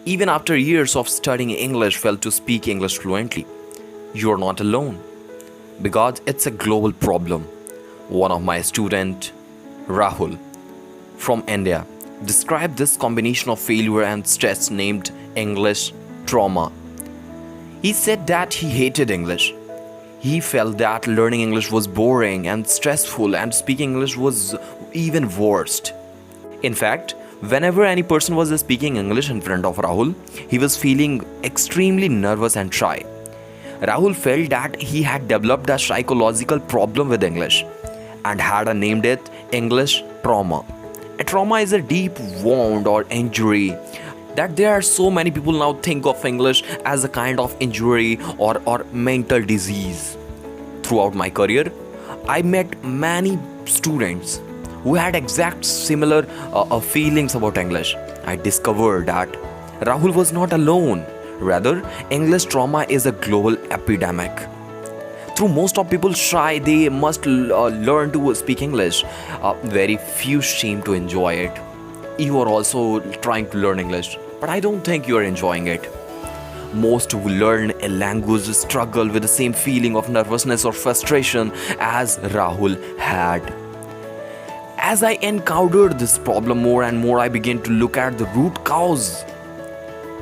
even after years of studying English, failed to speak English fluently. You're not alone because it's a global problem. One of my students, Rahul, from India, described this combination of failure and stress named English trauma. He said that he hated English. He felt that learning English was boring and stressful, and speaking English was even worse. In fact, whenever any person was speaking English in front of Rahul, he was feeling extremely nervous and shy. Rahul felt that he had developed a psychological problem with English and had named it English trauma. A trauma is a deep wound or injury that there are so many people now think of English as a kind of injury or mental disease. Throughout my career, I met many students who had exact similar feelings about English. I discovered that Rahul was not alone. Rather, English trauma is a global epidemic. Through most of people shy, they must learn to speak English. Very few seem to enjoy it. You are also trying to learn English, but I don't think you are enjoying it. Most who learn a language struggle with the same feeling of nervousness or frustration as Rahul had. As I encountered this problem more and more, I began to look at the root cause.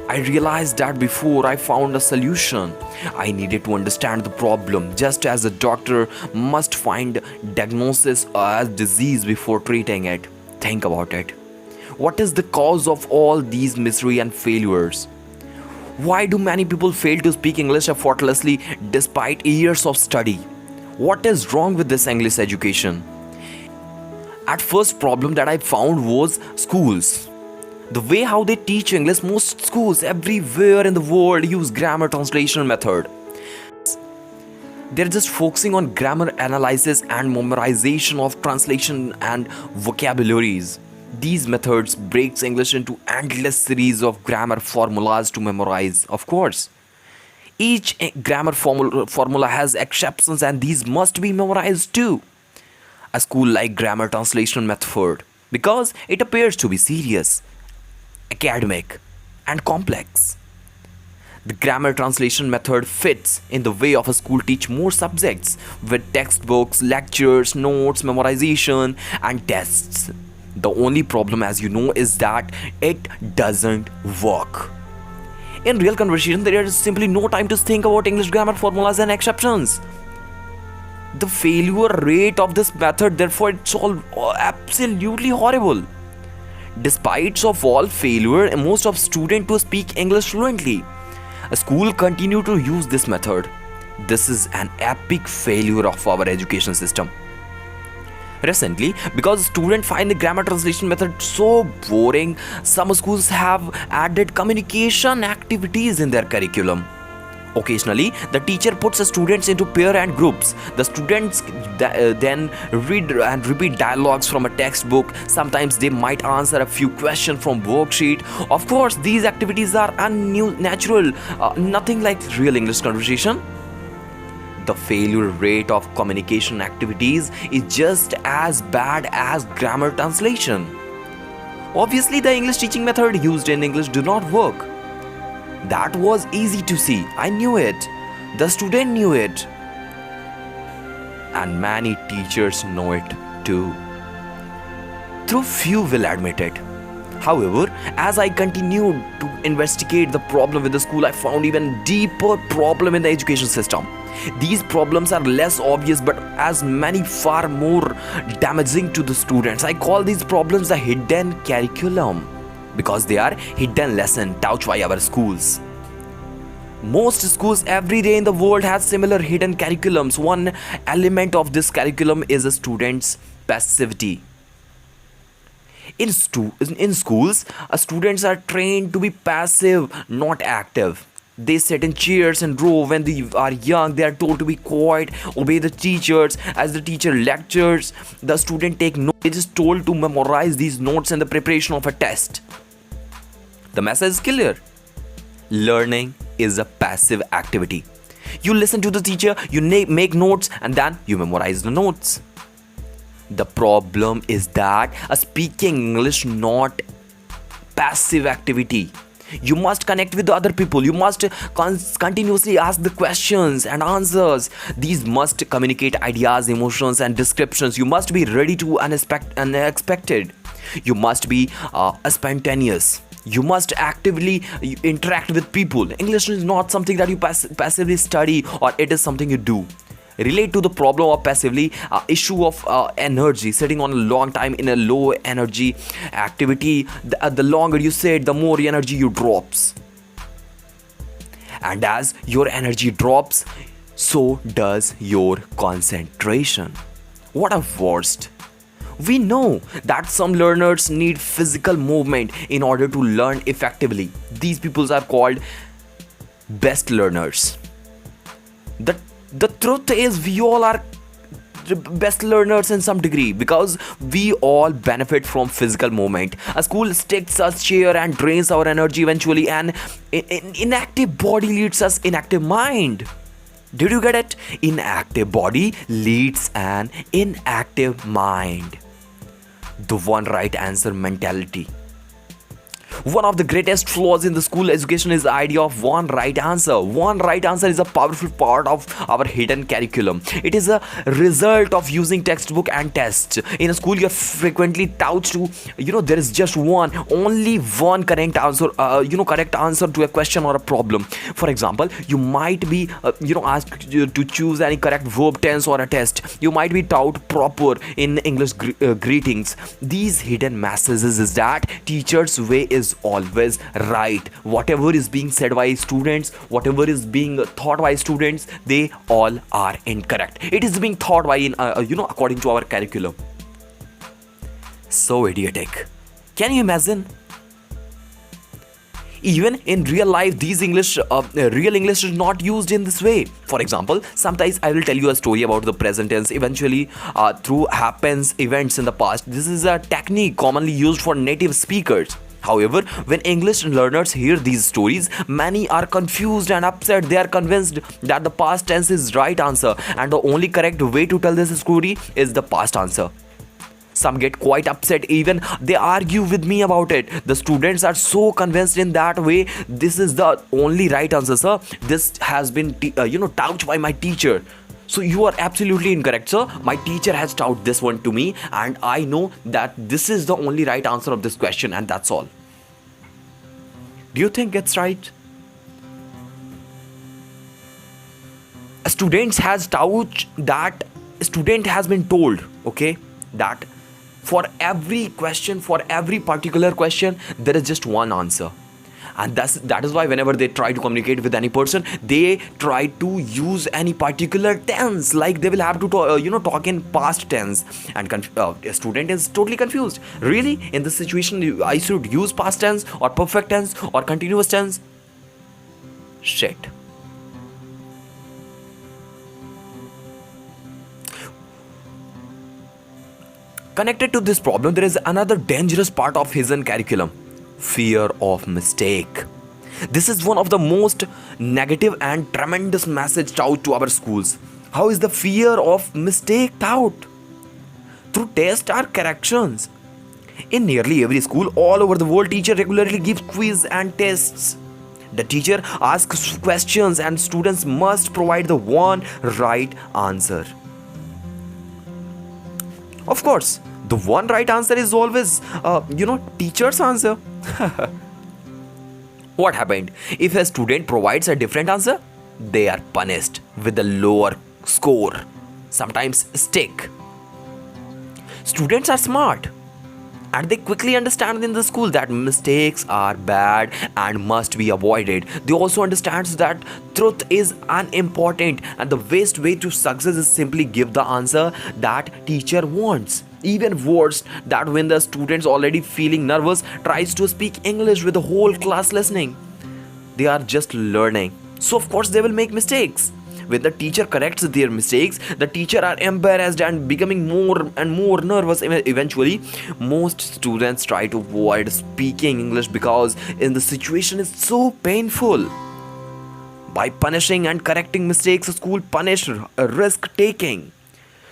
I realized that before I found a solution, I needed to understand the problem, just as a doctor must find diagnosis as disease before treating it. Think about it. What is the cause of all these misery and failures? Why do many people fail to speak English effortlessly despite years of study? What is wrong with this English education? At first problem that I found was schools. The way how they teach English, most schools everywhere in the world use grammar translation method. They're just focusing on grammar analysis and memorization of translation and vocabularies. These methods breaks English into endless series of grammar formulas to memorize, of course. Each grammar formula has exceptions and these must be memorized too. A school like grammar translation method because it appears to be serious, academic, and complex. The grammar translation method fits in the way of a school teach more subjects with textbooks, lectures, notes, memorization, and tests. The only problem, as you know, is that it doesn't work. In real conversation, there is simply no time to think about English grammar formulas and exceptions. The failure rate of this method, therefore, it's all absolutely horrible. Despite of all failure, most of students to speak English fluently, a school continue to use this method. This is an epic failure of our education system. Recently, because students find the grammar translation method so boring, some schools have added communication activities in their curriculum. Occasionally, the teacher puts the students into pair and groups. The students then read and repeat dialogues from a textbook. Sometimes they might answer a few questions from worksheet. Of course, these activities are unnatural, nothing like real English conversation. The failure rate of communication activities is just as bad as grammar translation. Obviously, the English teaching method used in English do not work. That was easy to see. I knew it. The student knew it. And many teachers know it too. Though few will admit it. However, as I continued to investigate the problem with the school, I found even deeper problem in the education system. These problems are less obvious but as many far more damaging to the students. I call these problems the hidden curriculum because they are hidden lesson taught by our schools. Most schools every day in the world has similar hidden curriculums. One element of this curriculum is a student's passivity. In schools, students are trained to be passive, not active. They sit in chairs and row. When they are young, they are told to be quiet, obey the teachers. As the teacher lectures, the student take notes. It is told to memorize these notes in the preparation of a test. The message is clear. Learning is a passive activity. You listen to the teacher, you make notes, and then you memorize the notes. The problem is that speaking English not passive activity. You must connect with the other people. You must continuously ask the questions and answers. These must communicate ideas, emotions, and descriptions. You must be ready to unexpected. You must be spontaneous. You must actively interact with people. English is not something that you passively study, or it is something you do. Relate to the problem of passively issue of energy, sitting on a long time in a low energy activity. The longer you sit, the more energy you drops, and as your energy drops, so does your concentration. What a worst. We know that some learners need physical movement in order to learn effectively. These people are called best learners. The truth is, we all are best learners in some degree, because we all benefit from physical movement. A school sticks us chair and drains our energy eventually, and inactive body leads us inactive mind. Did you get it? Inactive body leads an inactive mind. The one right answer mentality. One of the greatest flaws in the school education is the idea of one right answer. One right answer is a powerful part of our hidden curriculum. It is a result of using textbook and tests. In a school, you're frequently taught to, there is just only one correct answer, correct answer to a question or a problem. For example, you might be, asked to choose any correct verb tense or a test. You might be taught proper in English greetings. These hidden messages is that teacher's way is always right. Whatever is being said by students, whatever is being thought by students, they all are incorrect. It is being thought by according to our curriculum. So idiotic. Can you imagine? Even in real life, real English is not used in this way. For example, sometimes I will tell you a story about the present tense eventually through happens events in the past. This is a technique commonly used for native speakers. However, when English learners hear these stories, many are confused and upset. They are convinced that the past tense is right answer, and the only correct way to tell this story is the past answer. Some get quite upset, even they argue with me about it. The students are so convinced in that way, this is the only right answer, sir. This has been taught by my teacher. So you are absolutely incorrect, sir. My teacher has taught this one to me, and I know that this is the only right answer of this question, and that's all. Do you think it's right? Student has been told, okay, that for every question, for every particular question, there is just one answer. And that is why whenever they try to communicate with any person, they try to use any particular tense, like they will have to talk in past tense, and a student is totally confused. Really, in this situation I should use past tense or perfect tense or continuous tense? Shit. Connected to this problem, there is another dangerous part of hidden curriculum: fear of mistake. This is one of the most negative and tremendous message taught to our schools. How is the fear of mistake taught? Through tests or corrections. In nearly every school all over the world, teacher regularly gives quiz and tests. The teacher asks questions and students must provide the one right answer. Of course, the one right answer is always, teacher's answer. What happened? If a student provides a different answer, they are punished with a lower score, sometimes stick. Students are smart, and they quickly understand in the school that mistakes are bad and must be avoided. They also understand that truth is unimportant, and the best way to success is simply give the answer that teacher wants. Even worse, that when the students already feeling nervous tries to speak English with the whole class listening, they are just learning, so of course they will make mistakes. When the teacher corrects their mistakes, the teacher are embarrassed and becoming more and more nervous. Eventually, most students try to avoid speaking English because in the situation is so painful. By punishing and correcting mistakes, school punish risk taking.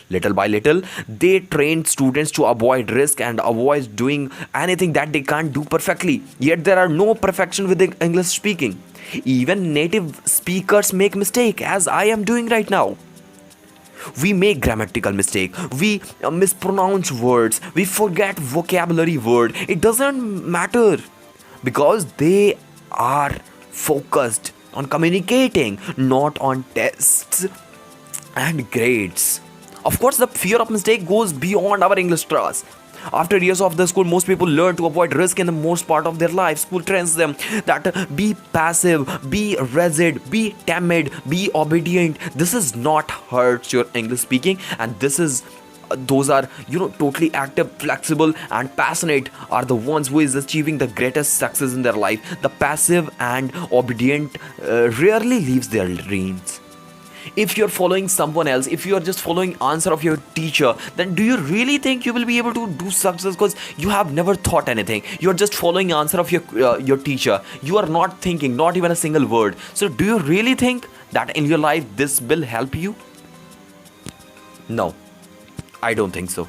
Little by little, they train students to avoid risk and avoid doing anything that they can't do perfectly. Yet there are no perfection with the English speaking. Even native speakers make mistake, as I am doing right now. We make grammatical mistake, we mispronounce words, we forget vocabulary word. It doesn't matter because they are focused on communicating, not on tests and grades. Of course, the fear of mistake goes beyond our English class. After years of the school, most people learn to avoid risk in the most part of their life. School trains them that be passive, be rigid, be timid, be obedient. This is not hurts your English speaking, and this is those are totally active, flexible and passionate are the ones who is achieving the greatest success in their life. The passive and obedient rarely leaves their dreams. If you're following someone else, if you're just following answer of your teacher, then do you really think you will be able to do success? Because you have never thought anything, you're just following answer of your teacher. You are not thinking, not even a single word. So do you really think that in your life this will help you? No, I don't think so.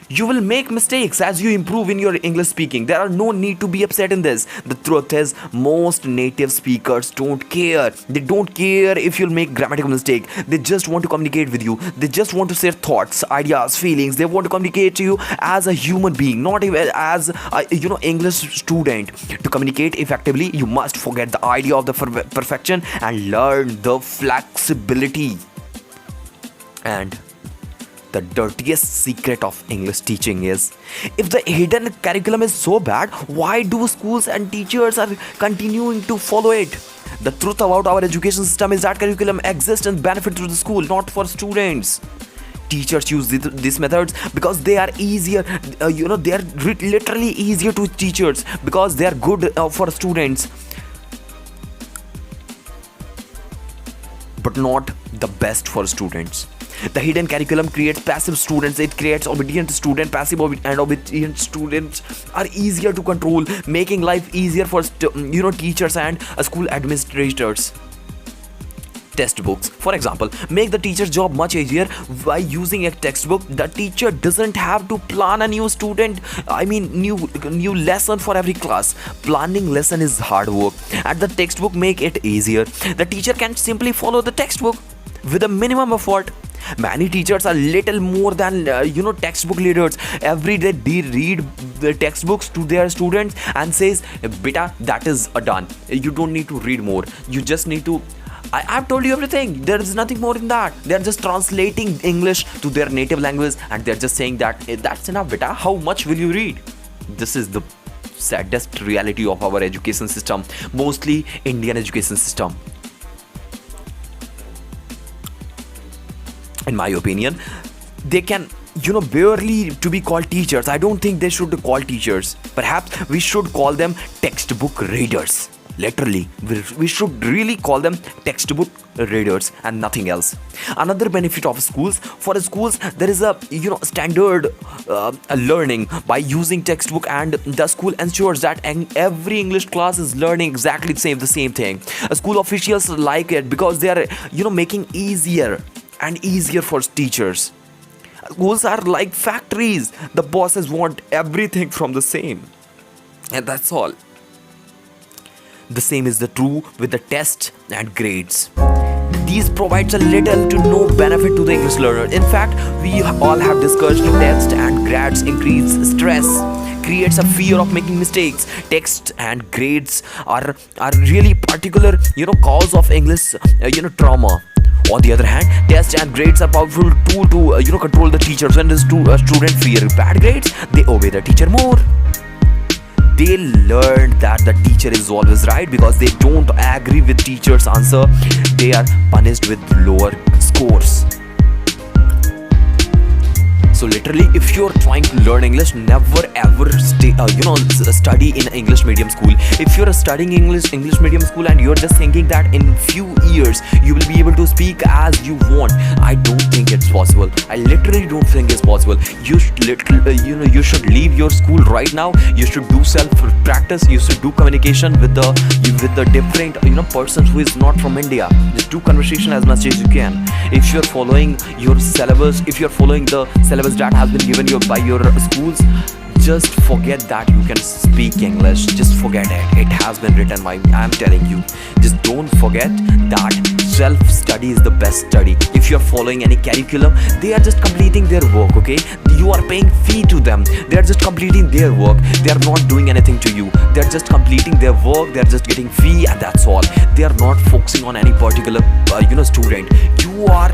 You will make mistakes as you improve in your English speaking. There are no need to be upset in this. The truth is, most native speakers don't care. They don't care if you'll make grammatical mistake. They just want to communicate with you. They just want to share thoughts, ideas, feelings. They want to communicate to you as a human being, not even as a English student. To communicate effectively, you must forget the idea of the perfection and learn the flexibility. And the dirtiest secret of English teaching is, if the hidden curriculum is so bad, why do schools and teachers are continuing to follow it? The truth about our education system is that curriculum exists and benefit to the school, not for students. Teachers use these methods because they are easier. They are literally easier to teachers because they are good for students, but not the best for students. The hidden curriculum creates passive students. It creates obedient students. Passive and obedient students are easier to control, making life easier for teachers and school administrators. Textbooks, for example, make the teacher's job much easier. By using a textbook, the teacher doesn't have to plan a new new lesson for every class. Planning lesson is hard work, and the textbook make it easier. The teacher can simply follow the textbook with a minimum effort. Many teachers are little more than textbook leaders. Every day they read the textbooks to their students and says, "Beta, that is done. You don't need to read more. You just need to. I've told you everything. There is nothing more in that." They're just translating English to their native language, and they're just saying that that's enough, beta. How much will you read? This is the saddest reality of our education system, mostly Indian education system. In my opinion, they can barely to be called teachers. I don't think they should be called teachers. Perhaps we should call them textbook readers. Literally, we should really call them textbook readers and nothing else. Another benefit of schools, for schools there is a standard learning by using textbook, and the school ensures that every English class is learning exactly the same thing. School officials like it because they are making easier and easier for teachers. Schools are like factories. The bosses want everything from the same, and that's all. The same is the true with the tests and grades. These provides a little to no benefit to the English learner. In fact, we all have discussed tests and grades increase stress, creates a fear of making mistakes. Tests and grades are really particular cause of English trauma. On the other hand, tests and grades are powerful tool to control the teachers. When the student fear bad grades, they obey the teacher more. They learn that the teacher is always right. Because they don't agree with teacher's answer, they are punished with lower scores. So literally, if you're trying to learn English, never ever study in English medium school. If you're studying English medium school and you're just thinking that in few years you will be able to speak as you want, I don't think it's possible. I literally don't think it's possible. You should you should leave your school right now. You should do self practice. You should do communication with the different persons who is not from India. Just do conversation as much as you can. If you're following your syllabus, if you're following the syllabus that has been given you by your schools, just forget that you can speak English. Just forget it. It has been written by me. I'm telling you. Just don't forget that self-study is the best study. If you're following any curriculum, they are just completing their work, okay? You are paying fee to them. They are just completing their work. They are not doing anything to you. They are just completing their work. They are just getting fee, and that's all. They are not focusing on any particular student. You are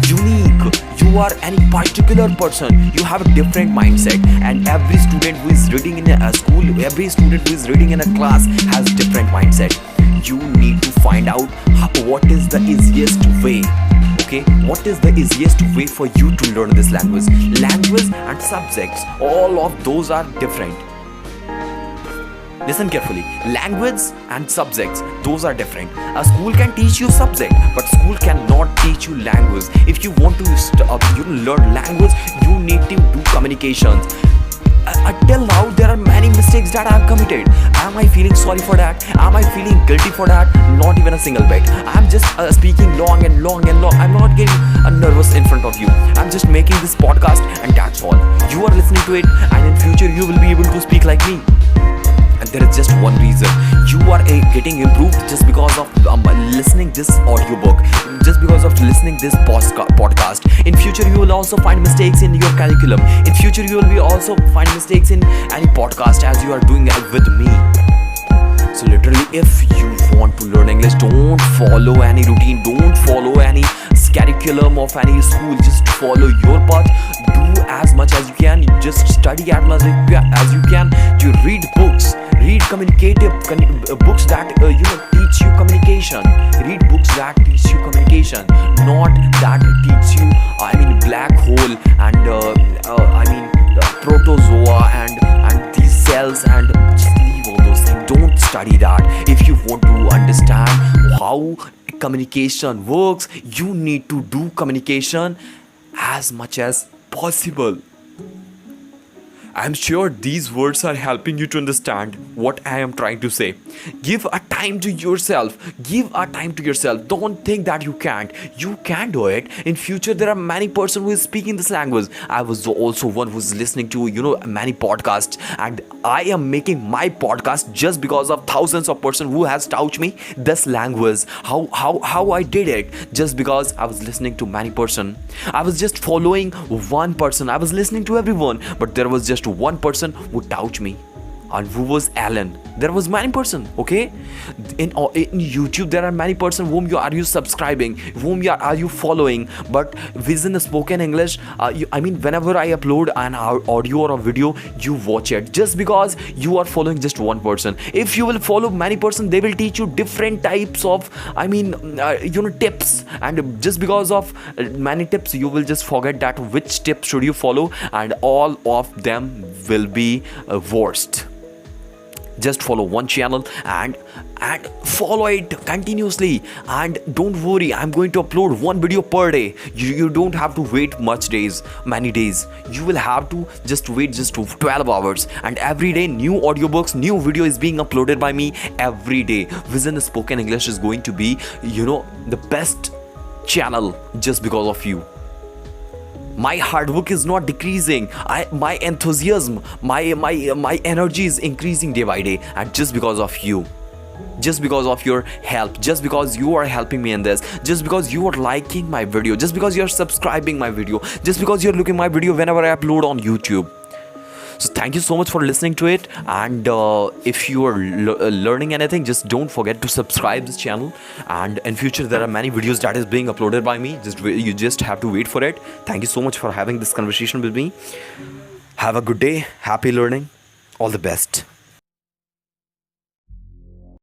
unique. You are any particular person. You have a different mindset, and every student who is reading in a school, every student who is reading in a class has different mindset. You need to find out what is the easiest way. Okay, what is the easiest way for you to learn this language? Language and subjects, all of those are different. Listen carefully. Language and subjects, those are different. A school can teach you subject, but school cannot teach you language. If you want to learn language, you need to do communications. Until now, there are many mistakes that I have committed. Am I feeling sorry for that? Am I feeling guilty for that? Not even a single bit. I'm just speaking long and long and long. I'm not getting nervous in front of you. I'm just making this podcast, and that's all. You are listening to it, and in future you will be able to speak like me. And there is just one reason. You are getting improved just because of listening this audiobook, just because of listening this podcast. In future you will also find mistakes in your curriculum. In future you will be also find mistakes in any podcast as you are doing it with me. So literally, if you want to learn English, don't follow any routine, don't follow any curriculum of any school. Just follow your path. Do as much as you can. Just study as much as you can. You read books. Read communicative books that teach you communication. Read books that teach you communication, not that teach you black hole and protozoa and these cells, and just leave all those things. Don't study that. If you want to understand how communication works, you need to do communication as much as possible. I'm sure these words are helping you to understand what I am trying to say. Give a time to yourself. Give a time to yourself. Don't think that you can't. You can do it. In future, there are many persons who is speaking this language. I was also one who's listening to many podcasts, and I am making my podcast just because of thousands of persons who has taught me this language. How I did it, just because I was listening to many person. I was just following one person. I was listening to everyone, but there was just one person who taught me, and who was Alan. There was many person, okay? In YouTube, there are many person whom you are subscribing, whom are you following. But Vision Spoken English, whenever I upload an audio or a video, you watch it just because you are following just one person. If you will follow many person, they will teach you different types of tips, and just because of many tips, you will just forget that which tip should you follow, and all of them will be worst. Just follow one channel and follow it continuously, and don't worry, I'm going to upload one video per day. You don't have to wait many days. You will have to just wait just 12 hours, and every day new audiobooks, new video is being uploaded by me every day. Vision Spoken English is going to be the best channel just because of you. My hard work is not decreasing. My enthusiasm, my energy is increasing day by day, and just because of you. Just because of your help, just because you are helping me in this, just because you are liking my video, just because you're subscribing my video, just because you're looking my video whenever I upload on YouTube. So thank you so much for listening to it, and if you are learning anything, just don't forget to subscribe this channel. And in future there are many videos that is being uploaded by me. You just have to wait for it. Thank you so much for having this conversation with me. Have a good day. Happy learning. All the best.